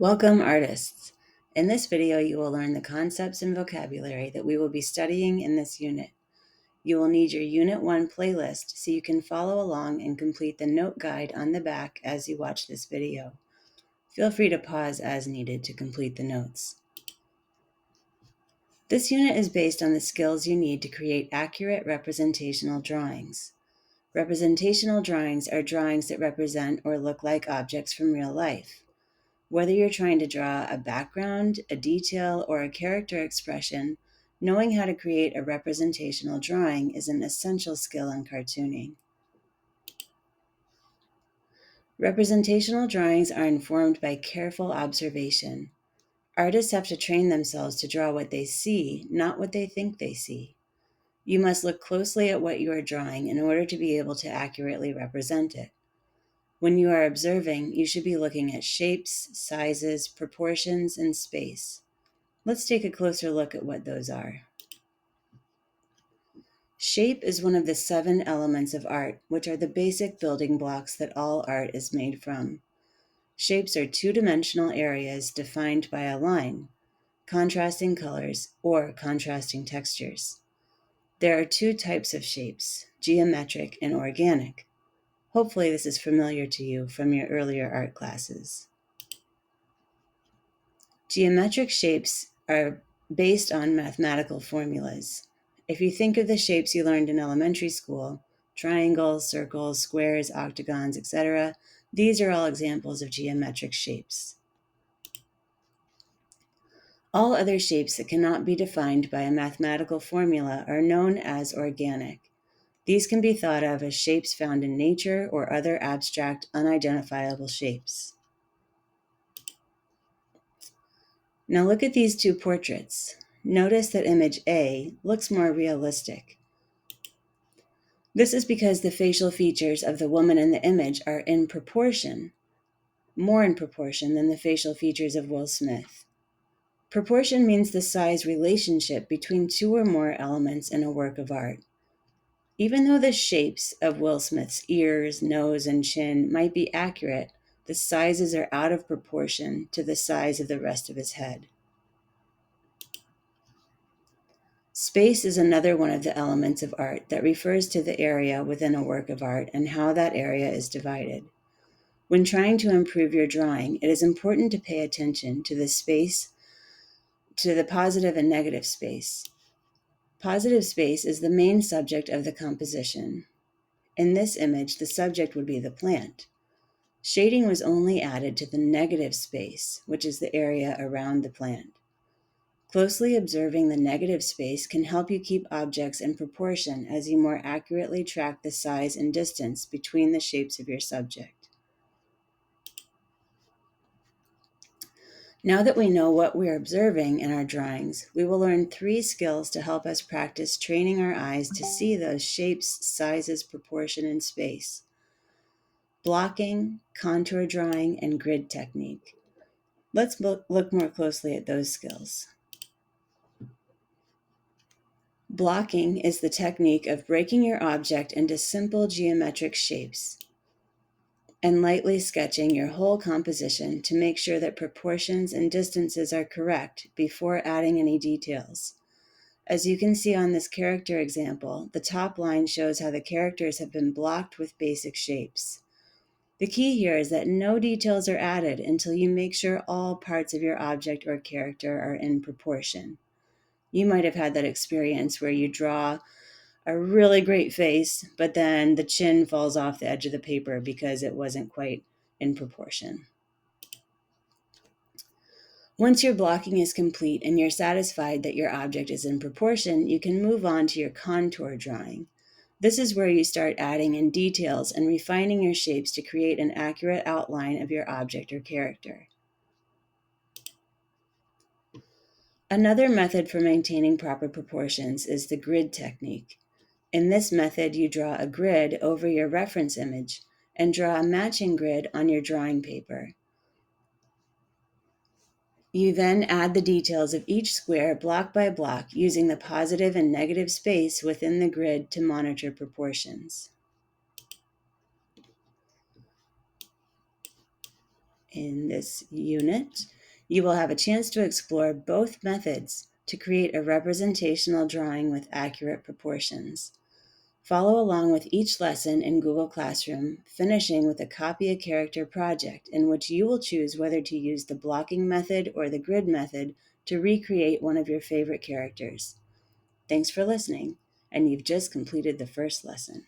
Welcome, artists. In this video, you will learn the concepts and vocabulary that we will be studying in this unit. You will need your Unit 1 playlist so you can follow along and complete the note guide on the back as you watch this video. Feel free to pause as needed to complete the notes. This unit is based on the skills you need to create accurate representational drawings. Representational drawings are drawings that represent or look like objects from real life. Whether you're trying to draw a background, a detail, or a character expression, knowing how to create a representational drawing is an essential skill in cartooning. Representational drawings are informed by careful observation. Artists have to train themselves to draw what they see, not what they think they see. You must look closely at what you are drawing in order to be able to accurately represent it. When you are observing, you should be looking at shapes, sizes, proportions, and space. Let's take a closer look at what those are. Shape is one of the 7 elements of art, which are the basic building blocks that all art is made from. Shapes are two-dimensional areas defined by a line, contrasting colors, or contrasting textures. There are 2 types of shapes, geometric and organic. Hopefully this is familiar to you from your earlier art classes. Geometric shapes are based on mathematical formulas. If you think of the shapes you learned in elementary school, triangles, circles, squares, octagons, etc., these are all examples of geometric shapes. All other shapes that cannot be defined by a mathematical formula are known as organic. These can be thought of as shapes found in nature or other abstract, unidentifiable shapes. Now look at these 2 portraits. Notice that image A looks more realistic. This is because the facial features of the woman in the image are more in proportion than the facial features of Will Smith. Proportion means the size relationship between 2 or more elements in a work of art. Even though the shapes of Will Smith's ears, nose, and chin might be accurate, the sizes are out of proportion to the size of the rest of his head. Space is another one of the elements of art that refers to the area within a work of art and how that area is divided. When trying to improve your drawing, it is important to pay attention to the space, to the positive and negative space. Positive space is the main subject of the composition. In this image, the subject would be the plant. Shading was only added to the negative space, which is the area around the plant. Closely observing the negative space can help you keep objects in proportion as you more accurately track the size and distance between the shapes of your subject. Now that we know what we're observing in our drawings, we will learn 3 skills to help us practice training our eyes to see those shapes, sizes, proportion, and space. Blocking, contour drawing, and grid technique. Let's look more closely at those skills. Blocking is the technique of breaking your object into simple geometric shapes and lightly sketching your whole composition to make sure that proportions and distances are correct before adding any details. As you can see on this character example, the top line shows how the characters have been blocked with basic shapes. The key here is that no details are added until you make sure all parts of your object or character are in proportion. You might have had that experience where you draw a really great face, but then the chin falls off the edge of the paper because it wasn't quite in proportion. Once your blocking is complete and you're satisfied that your object is in proportion, you can move on to your contour drawing. This is where you start adding in details and refining your shapes to create an accurate outline of your object or character. Another method for maintaining proper proportions is the grid technique. In this method, you draw a grid over your reference image and draw a matching grid on your drawing paper. You then add the details of each square block by block using the positive and negative space within the grid to monitor proportions. In this unit, you will have a chance to explore both methods to create a representational drawing with accurate proportions. Follow along with each lesson in Google Classroom, finishing with a copy a character project in which you will choose whether to use the blocking method or the grid method to recreate one of your favorite characters. Thanks for listening, and you've just completed the first lesson.